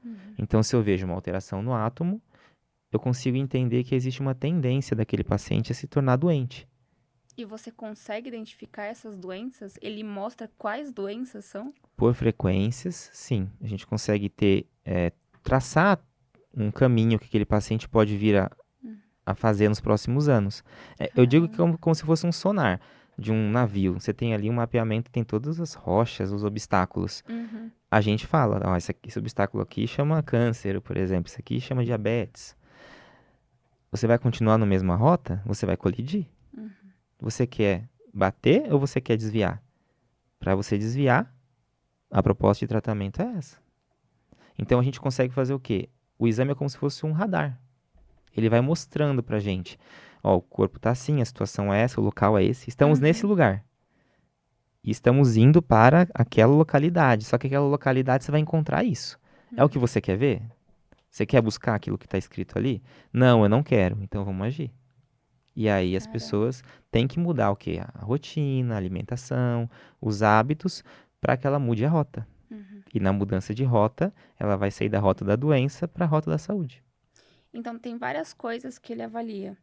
Uhum. Então, se eu vejo uma alteração no átomo, eu consigo entender que existe uma tendência daquele paciente a se tornar doente. E você consegue identificar essas doenças? Ele mostra quais doenças são? Por frequências, sim, a gente consegue traçar um caminho que aquele paciente pode vir Hum. a fazer nos próximos anos. Eu digo que Caramba. como se fosse um sonar de um navio. Você tem ali um mapeamento, tem todas as rochas, os obstáculos. Uhum. A gente fala, ó, esse obstáculo aqui chama câncer, por exemplo, isso aqui chama diabetes. Você vai continuar na mesma rota? Você vai colidir. Uhum. Você quer bater ou você quer desviar? Para você desviar, a proposta de tratamento é essa. Então a gente consegue fazer o quê? O exame é como se fosse um radar. Ele vai mostrando pra gente, ó, o corpo tá assim, a situação é essa, o local é esse, estamos nesse Uhum. lugar. E estamos indo para aquela localidade. Só que aquela localidade você vai encontrar isso. É o que Uhum. você quer ver? Você quer buscar aquilo que está escrito ali? Não, eu não quero. Então vamos agir. E aí as Caramba. pessoas têm que mudar o quê? A rotina, a alimentação, os hábitos, para que ela mude a rota. Uhum. E na mudança de rota, ela vai sair da rota da doença para a rota da saúde. Então, tem várias coisas que ele avalia.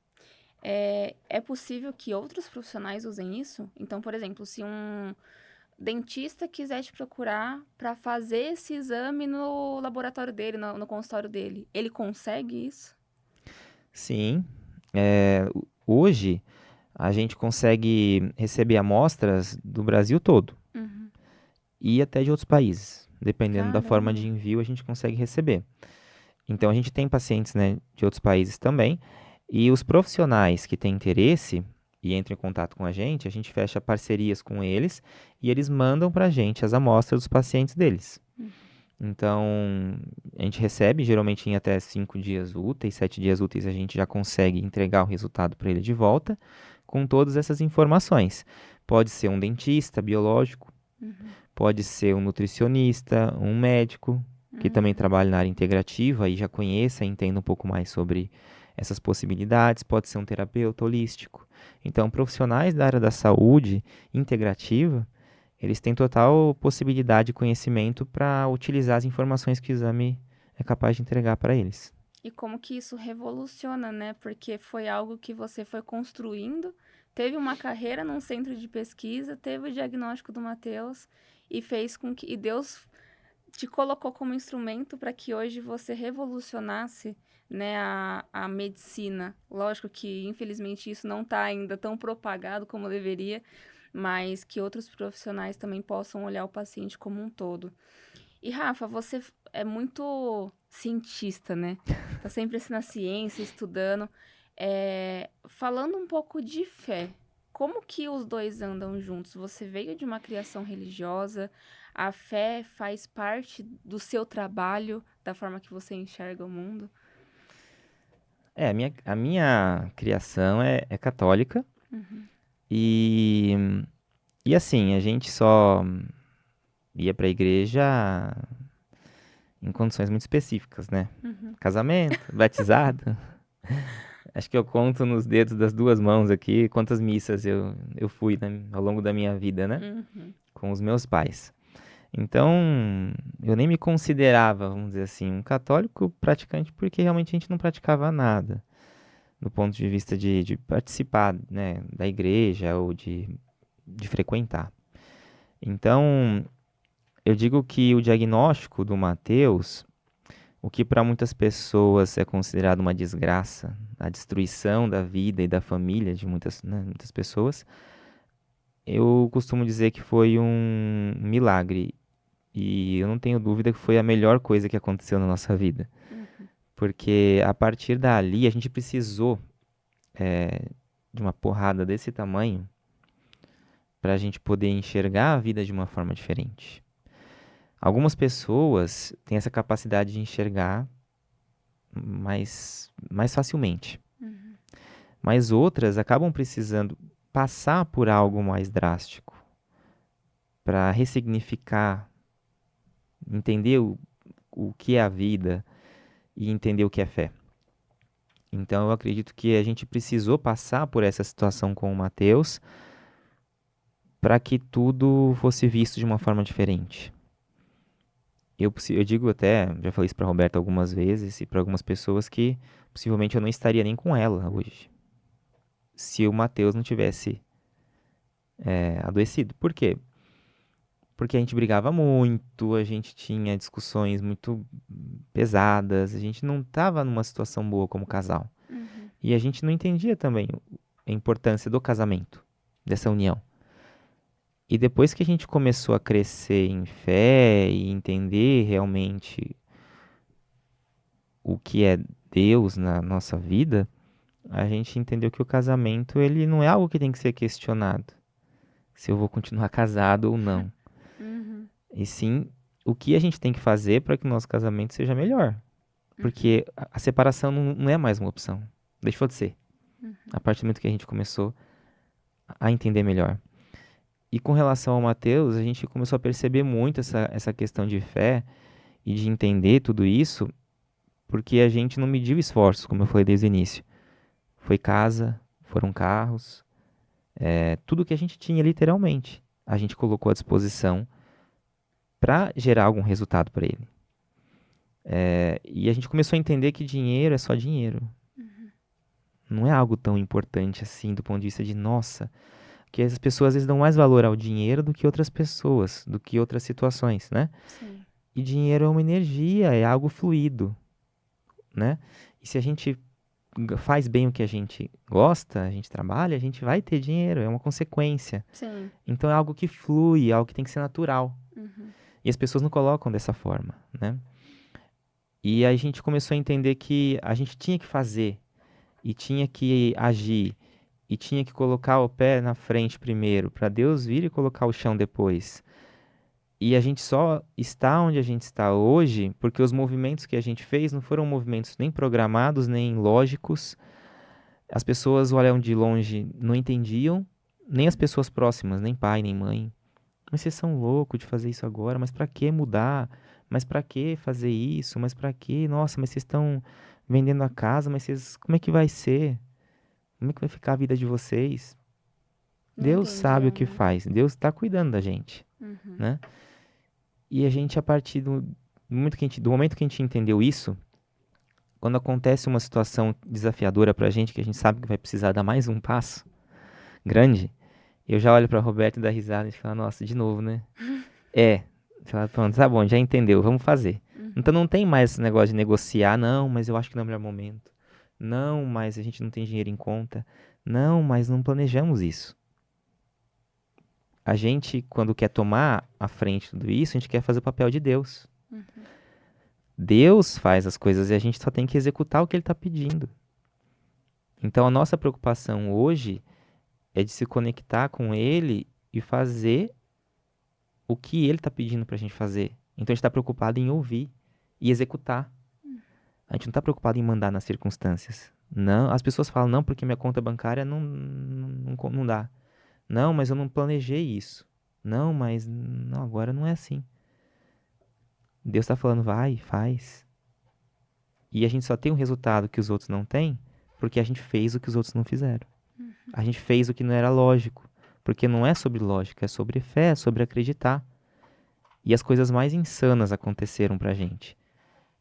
É possível que outros profissionais usem isso? Então, por exemplo, se um dentista quiser te procurar para fazer esse exame no laboratório dele, no consultório dele, ele consegue isso? Sim, hoje a gente consegue receber amostras do Brasil todo Uhum. e até de outros países. Dependendo da forma de Caramba. envio, a gente consegue receber. Então, a gente tem pacientes, né, de outros países também, e os profissionais que têm interesse e entram em contato com a gente fecha parcerias com eles e eles mandam para a gente as amostras dos pacientes deles. Uhum. Então, a gente recebe, geralmente em até 5 dias úteis, 7 dias úteis, a gente já consegue entregar o resultado para ele de volta com todas essas informações. Pode ser um dentista biológico, Uhum. pode ser um nutricionista, um médico, que também Uhum. trabalha na área integrativa e já conheça e entenda um pouco mais sobre essas possibilidades, pode ser um terapeuta holístico. Então, profissionais da área da saúde integrativa, eles têm total possibilidade e conhecimento para utilizar as informações que o exame é capaz de entregar para eles. E como que isso revoluciona, né? Porque foi algo que você foi construindo, teve uma carreira num centro de pesquisa, teve o diagnóstico do Matheus e fez com que. E Deus te colocou como instrumento para que hoje você revolucionasse, né, a medicina. Lógico que, infelizmente, isso não está ainda tão propagado como deveria, mas que outros profissionais também possam olhar o paciente como um todo. E, Rafa, você é muito cientista, né? Tá sempre assim na ciência, estudando. Falando um pouco de fé, como que os dois andam juntos? Você veio de uma criação religiosa, a fé faz parte do seu trabalho, da forma que você enxerga o mundo? A minha criação é católica Uhum, e, e assim, a gente só ia pra igreja em condições muito específicas, né? uhum, Casamento, batizado. Acho que eu conto nos dedos das duas mãos aqui quantas missas eu fui, né, ao longo da minha vida, né? uhum, Com os meus pais. Então, eu nem me considerava, vamos dizer assim, um católico praticante porque realmente a gente não praticava nada do ponto de vista de participar, né, da igreja ou de frequentar. Então, eu digo que o diagnóstico do Mateus, o que para muitas pessoas é considerado uma desgraça, a destruição da vida e da família de muitas, né, muitas pessoas, eu costumo dizer que foi um milagre. E eu não tenho dúvida que foi a melhor coisa que aconteceu na nossa vida. uhum, Porque a partir dali a gente precisou de uma porrada desse tamanho para a gente poder enxergar a vida de uma forma diferente. Algumas pessoas têm essa capacidade de enxergar mais facilmente, uhum, mas outras acabam precisando passar por algo mais drástico para ressignificar, entender o que é a vida e entender o que é fé. Então eu acredito que a gente precisou passar por essa situação com o Mateus para que tudo fosse visto de uma forma diferente. Eu digo até, já falei isso para Roberta algumas vezes e para algumas pessoas que possivelmente eu não estaria nem com ela hoje, se o Mateus não tivesse adoecido. Por quê? Porque a gente brigava muito, a gente tinha discussões muito pesadas, a gente não estava numa situação boa como casal. uhum, E a gente não entendia também a importância do casamento, dessa união. E depois que a gente começou a crescer em fé e entender realmente o que é Deus na nossa vida, a gente entendeu que o casamento ele não é algo que tem que ser questionado, se eu vou continuar casado ou não. uhum, E sim, o que a gente tem que fazer para que o nosso casamento seja melhor. uhum, Porque a separação não é mais uma opção. Deixou de ser. A uhum, partir do momento que a gente começou a entender melhor. E com relação ao Mateus, a gente começou a perceber muito essa questão de fé e de entender tudo isso, porque a gente não mediu esforços, como eu falei desde o início. Foi casa, foram carros, tudo que a gente tinha literalmente. A gente colocou à disposição para gerar algum resultado para ele. E a gente começou a entender que dinheiro é só dinheiro. uhum. Não é algo tão importante assim do ponto de vista de, nossa, que as pessoas às vezes dão mais valor ao dinheiro do que outras pessoas, do que outras situações, né? Sim. E dinheiro é uma energia, é algo fluido, né? E se a gente faz bem o que a gente gosta, a gente trabalha, a gente vai ter dinheiro, é uma consequência. Sim. Então é algo que flui, é algo que tem que ser natural. Uhum. E as pessoas não colocam dessa forma, né? E aí a gente começou a entender que a gente tinha que fazer e tinha que agir e tinha que colocar o pé na frente primeiro, para Deus vir e colocar o chão depois. E a gente só está onde a gente está hoje porque os movimentos que a gente fez não foram movimentos nem programados, nem lógicos. As pessoas olham de longe, não entendiam, nem as pessoas próximas, nem pai, nem mãe. Mas vocês são loucos de fazer isso agora, mas para que mudar? Mas para que fazer isso? Mas para que? Nossa, mas vocês estão vendendo a casa, mas vocês, como é que vai ser? Como é que vai ficar a vida de vocês? Não Deus sabe o entendiam, que né? faz, Deus está cuidando da gente, Uhum. né? E a gente, a partir do momento que a gente entendeu isso, quando acontece uma situação desafiadora pra gente, que a gente sabe que vai precisar dar mais um passo grande, eu já olho pra Roberto e dá risada e falo, nossa, de novo, né? É, Você fala, pronto, tá bom, já entendeu, vamos fazer. Então Uhum. não tem mais esse negócio de negociar, não, mas eu acho que não é o melhor momento. Não, mas a gente não tem dinheiro em conta. Não, mas não planejamos isso. A gente, quando quer tomar à frente de tudo isso, a gente quer fazer o papel de Deus. Uhum. Deus faz as coisas e a gente só tem que executar o que ele está pedindo. Então a nossa preocupação hoje é de se conectar com ele e fazer o que ele está pedindo para a gente fazer. Então a gente está preocupado em ouvir e executar. A gente não está preocupado em mandar nas circunstâncias. Não, as pessoas falam, não, porque minha conta bancária não dá. Não, mas eu não planejei isso. Não, mas não, agora não é assim. Deus está falando, vai, faz. E a gente só tem um resultado que os outros não têm porque a gente fez o que os outros não fizeram. A gente fez o que não era lógico. Porque não é sobre lógica, é sobre fé, é sobre acreditar. E as coisas mais insanas aconteceram pra gente.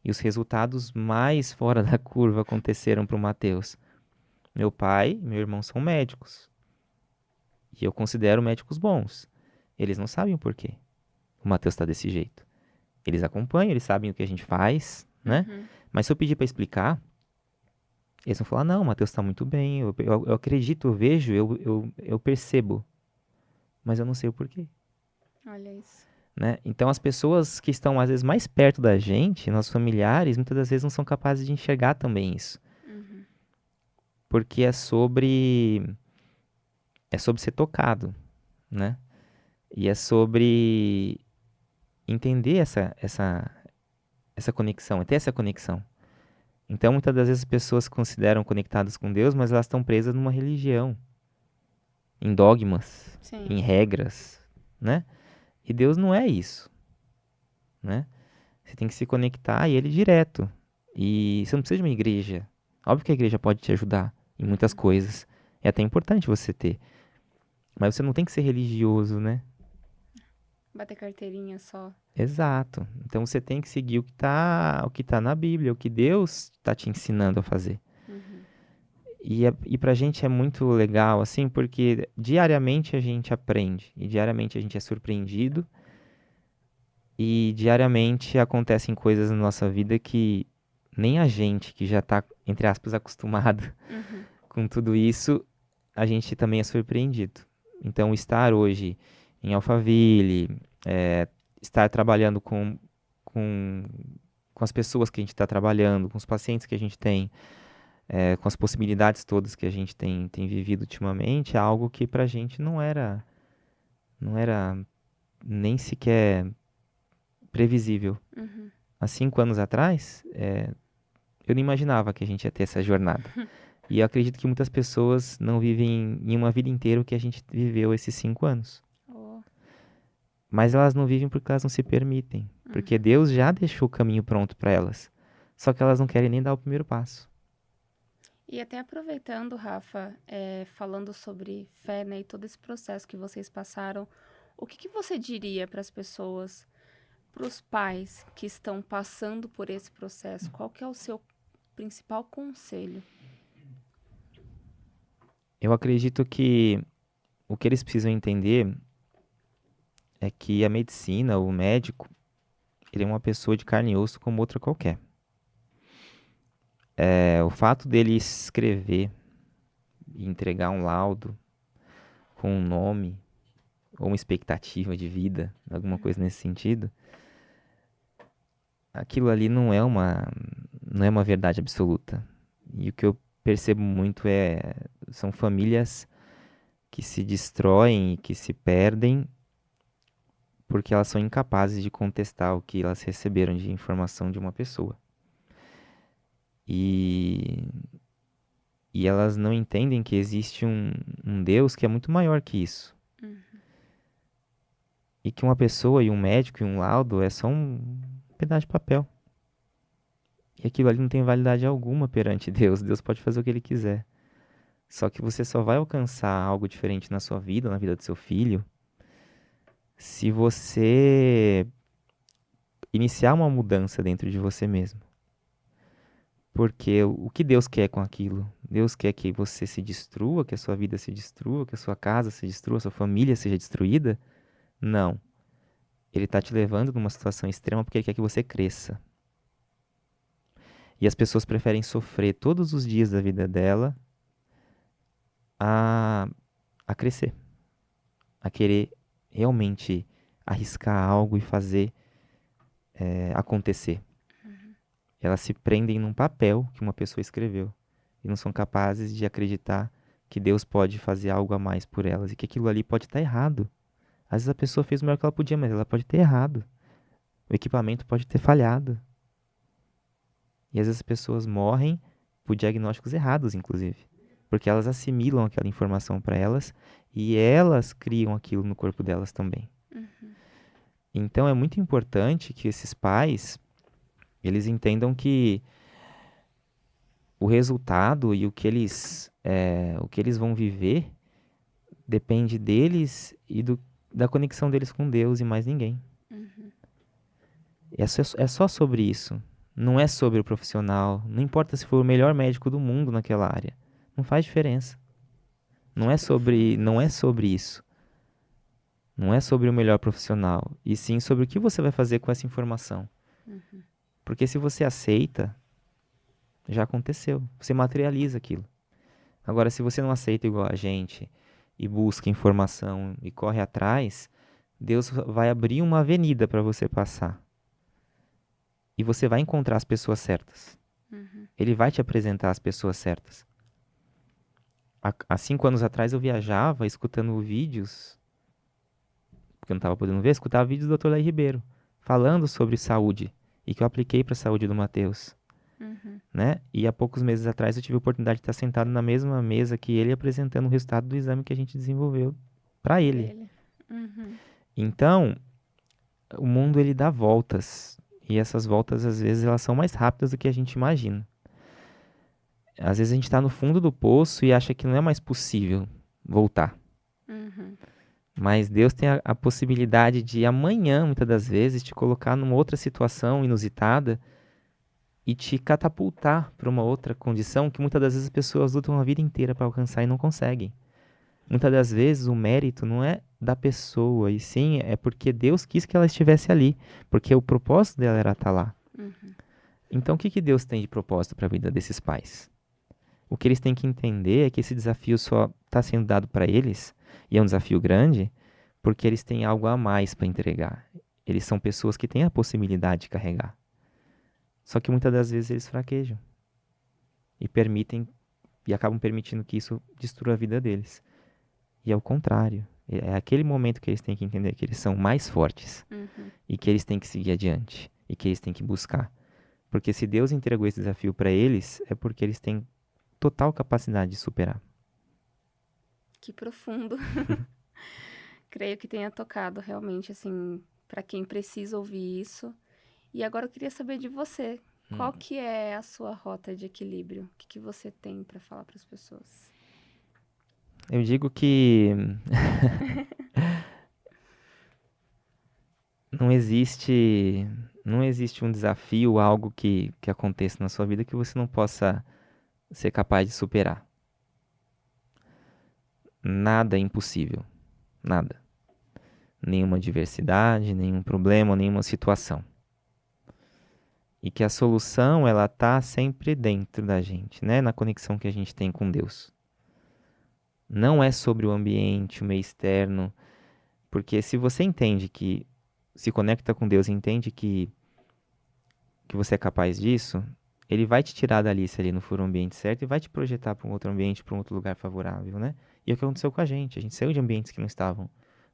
E os resultados mais fora da curva aconteceram pro Mateus. Meu pai e meu irmão são médicos. E eu considero médicos bons. Eles não sabem o porquê. O Mateus está desse jeito. Eles acompanham, eles sabem o que a gente faz, né? Uhum. Mas se eu pedir para explicar, eles vão falar: não, o Mateus está muito bem, eu acredito, eu vejo, eu percebo, mas eu não sei o porquê, Olha isso. né? Então as pessoas que estão às vezes mais perto da gente, nossos familiares, muitas das vezes não são capazes de enxergar também isso, Uhum. porque é sobre ser tocado, né? E é sobre entender essa conexão, é ter essa conexão. Então, muitas das vezes as pessoas se consideram conectadas com Deus, mas elas estão presas numa religião, em dogmas, Sim. em regras, né? E Deus não é isso, né? Você tem que se conectar a Ele direto. E você não precisa de uma igreja. Óbvio que a igreja pode te ajudar em muitas Uhum. coisas. É até importante você ter. Mas você não tem que ser religioso, né? Bater carteirinha só. Exato. Então você tem que seguir o que tá na Bíblia, o que Deus está te ensinando a fazer. Uhum. E pra gente é muito legal, assim, porque diariamente a gente aprende, e diariamente a gente é surpreendido, e diariamente acontecem coisas na nossa vida que nem a gente, que já tá, entre aspas, acostumado Uhum. com tudo isso, a gente também é surpreendido. Então, estar hoje em Alphaville, estar trabalhando com, com as pessoas que a gente está trabalhando, com os pacientes que a gente tem, com as possibilidades todas que a gente tem vivido ultimamente, é algo que pra gente não era nem sequer previsível. Uhum. Há 5 anos atrás, eu não imaginava que a gente ia ter essa jornada. E eu acredito que muitas pessoas não vivem em uma vida inteira o que a gente viveu esses 5 anos. Oh. Mas elas não vivem porque elas não se permitem. Porque Uhum. Deus já deixou o caminho pronto para elas. Só que elas não querem nem dar o primeiro passo. E até aproveitando, Rafa, falando sobre fé, né, e todo esse processo que vocês passaram, o que que você diria para as pessoas, para os pais que estão passando por esse processo? Qual que é o seu principal conselho? Eu acredito que o que eles precisam entender é que a medicina, o médico, ele é uma pessoa de carne e osso como outra qualquer. O fato dele escrever e entregar um laudo com um nome ou uma expectativa de vida, alguma coisa nesse sentido, aquilo ali não é uma verdade absoluta. E o que eu percebo muito são famílias que se destroem e que se perdem porque elas são incapazes de contestar o que elas receberam de informação de uma pessoa. E, e elas não entendem que existe um Deus que é muito maior que isso. Uhum. E que uma pessoa e um médico e um laudo é só um pedaço de papel. E aquilo ali não tem validade alguma perante Deus. Deus pode fazer o que ele quiser. Só que você só vai alcançar algo diferente na sua vida, na vida do seu filho, se você iniciar uma mudança dentro de você mesmo. Porque o que Deus quer com aquilo? Deus quer que você se destrua, que a sua vida se destrua, que a sua casa se destrua, a sua família seja destruída? Não. Ele está te levando numa situação extrema porque ele quer que você cresça. E as pessoas preferem sofrer todos os dias da vida dela a, a crescer, a querer realmente arriscar algo e fazer acontecer. Elas se prendem num papel que uma pessoa escreveu e não são capazes de acreditar que Deus pode fazer algo a mais por elas e que aquilo ali pode estar errado. Às vezes a pessoa fez o melhor que ela podia, mas ela pode ter errado. O equipamento pode ter falhado. E às vezes as pessoas morrem por diagnósticos errados, inclusive. Porque elas assimilam aquela informação para elas e elas criam aquilo no corpo delas também. Então é muito importante que esses pais, eles entendam que o resultado e o que eles vão viver depende deles e da conexão deles com Deus e mais ninguém. É só sobre isso. Não é sobre o profissional. Não importa se for o melhor médico do mundo naquela área. Não faz diferença. Não é sobre isso. Não é sobre o melhor profissional. E sim sobre o que você vai fazer com essa informação. Porque se você aceita, já aconteceu. Você materializa aquilo. Agora, se você não aceita igual a gente e busca informação e corre atrás, Deus vai abrir uma avenida para você passar. E você vai encontrar as pessoas certas. Ele vai te apresentar as pessoas certas. Há 5 anos atrás eu viajava escutando vídeos, porque eu não estava podendo ver, escutava vídeos do Dr. Lai Ribeiro, falando sobre saúde, e que eu apliquei para a saúde do Mateus. Né? E há poucos meses atrás eu tive a oportunidade de estar sentado na mesma mesa que ele, apresentando o resultado do exame que a gente desenvolveu para ele. Então, o mundo ele dá voltas. E essas voltas, às vezes, elas são mais rápidas do que a gente imagina. Às vezes a gente está no fundo do poço e acha que não é mais possível voltar. Mas Deus tem a possibilidade de amanhã, muitas das vezes, te colocar numa outra situação inusitada e te catapultar para uma outra condição que muitas das vezes as pessoas lutam a vida inteira para alcançar e não conseguem. Muitas das vezes o mérito não é da pessoa, e sim é porque Deus quis que ela estivesse ali, porque o propósito dela era estar lá. Então o que Deus tem de propósito para a vida desses pais? O que eles têm que entender é que esse desafio só está sendo dado para eles, e é um desafio grande, porque eles têm algo a mais para entregar. Eles são pessoas que têm a possibilidade de carregar. Só que muitas das vezes eles fraquejam e acabam permitindo que isso destrua a vida deles. E é o contrário. É aquele momento que eles têm que entender que eles são mais fortes e que eles têm que seguir adiante e que eles têm que buscar. Porque se Deus entregou esse desafio para eles, é porque eles têm total capacidade de superar. Que profundo. Creio que tenha tocado realmente, assim, para quem precisa ouvir isso. E agora eu queria saber de você. Qual que é a sua rota de equilíbrio? O que você tem para falar para as pessoas? Eu digo que não existe um desafio, algo que aconteça na sua vida que você não possa ser capaz de superar. Nada é impossível. Nada. Nenhuma adversidade, nenhum problema, nenhuma situação. E que a solução, ela tá sempre dentro da gente, né? Na conexão que a gente tem com Deus. Não é sobre o ambiente, o meio externo. Porque se você entende que se conecta com Deus e entende que você é capaz disso, ele vai te tirar dali se ali não for o ambiente certo e vai te projetar para um outro ambiente, para um outro lugar favorável, né? E é o que aconteceu com a gente. A gente saiu de ambientes que não estavam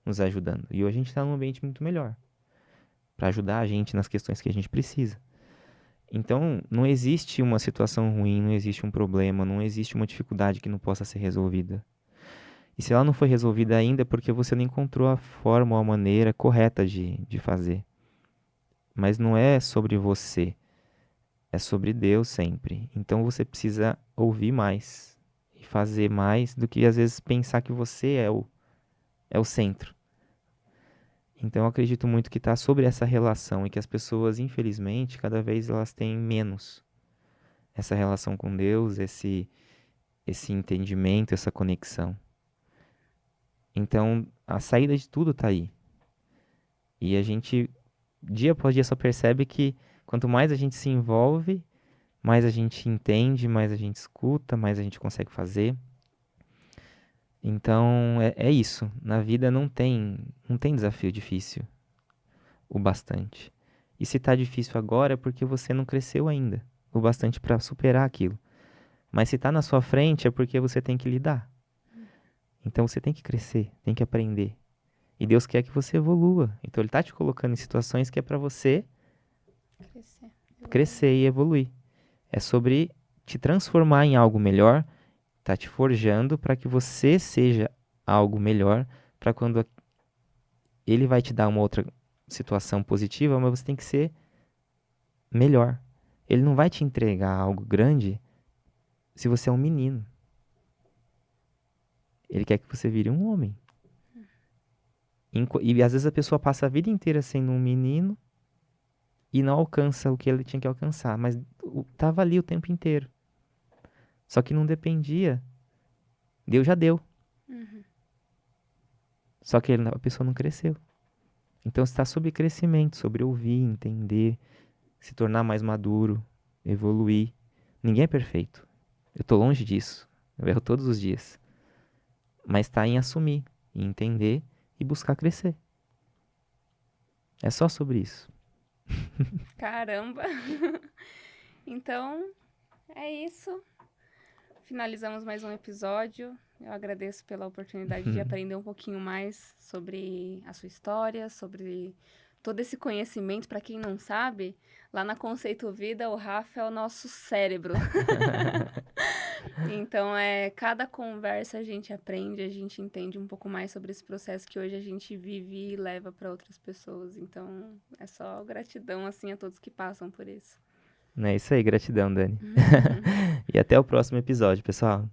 nos ajudando. E hoje a gente está num ambiente muito melhor para ajudar a gente nas questões que a gente precisa. Então, não existe uma situação ruim, não existe um problema, não existe uma dificuldade que não possa ser resolvida. E se ela não foi resolvida ainda é porque você não encontrou a forma ou a maneira correta de fazer. Mas não é sobre você, é sobre Deus sempre. Então você precisa ouvir mais e fazer mais do que às vezes pensar que você é o centro. Então eu acredito muito que está sobre essa relação e que as pessoas, infelizmente, cada vez elas têm menos essa relação com Deus, esse entendimento, essa conexão. Então a saída de tudo está aí. E a gente, dia após dia, só percebe que quanto mais a gente se envolve, mais a gente entende, mais a gente escuta, mais a gente consegue fazer. Então, é isso. Na vida não tem desafio difícil o bastante. E se tá difícil agora é porque você não cresceu ainda o bastante para superar aquilo. Mas se tá na sua frente é porque você tem que lidar. Então você tem que crescer, tem que aprender. E Deus quer que você evolua. Então ele tá te colocando em situações que é para você Crescer. crescer e evoluir. É sobre te transformar em algo melhor, tá te forjando para que você seja algo melhor, para quando ele vai te dar uma outra situação positiva, mas você tem que ser melhor. Ele não vai te entregar algo grande se você é um menino. Ele quer que você vire um homem. E às vezes a pessoa passa a vida inteira sendo um menino e não alcança o que ele tinha que alcançar, mas tava ali o tempo inteiro. Só que não dependia. Deus já deu. Uhum. Só que a pessoa não cresceu. Então está sobre crescimento, sobre ouvir, entender, se tornar mais maduro, evoluir. Ninguém é perfeito. Eu tô longe disso. Eu erro todos os dias. Mas está em assumir, em entender e buscar crescer. É só sobre isso. Caramba! Então, é isso. Finalizamos mais um episódio. Eu agradeço pela oportunidade de aprender um pouquinho mais sobre a sua história, sobre todo esse conhecimento. Para quem não sabe, lá na Conceito Vida, o Rafa é o nosso cérebro. Então, cada conversa a gente aprende, a gente entende um pouco mais sobre esse processo que hoje a gente vive e leva para outras pessoas. Então, é só gratidão assim a todos que passam por isso. É isso aí, gratidão, Dani. E até o próximo episódio, pessoal.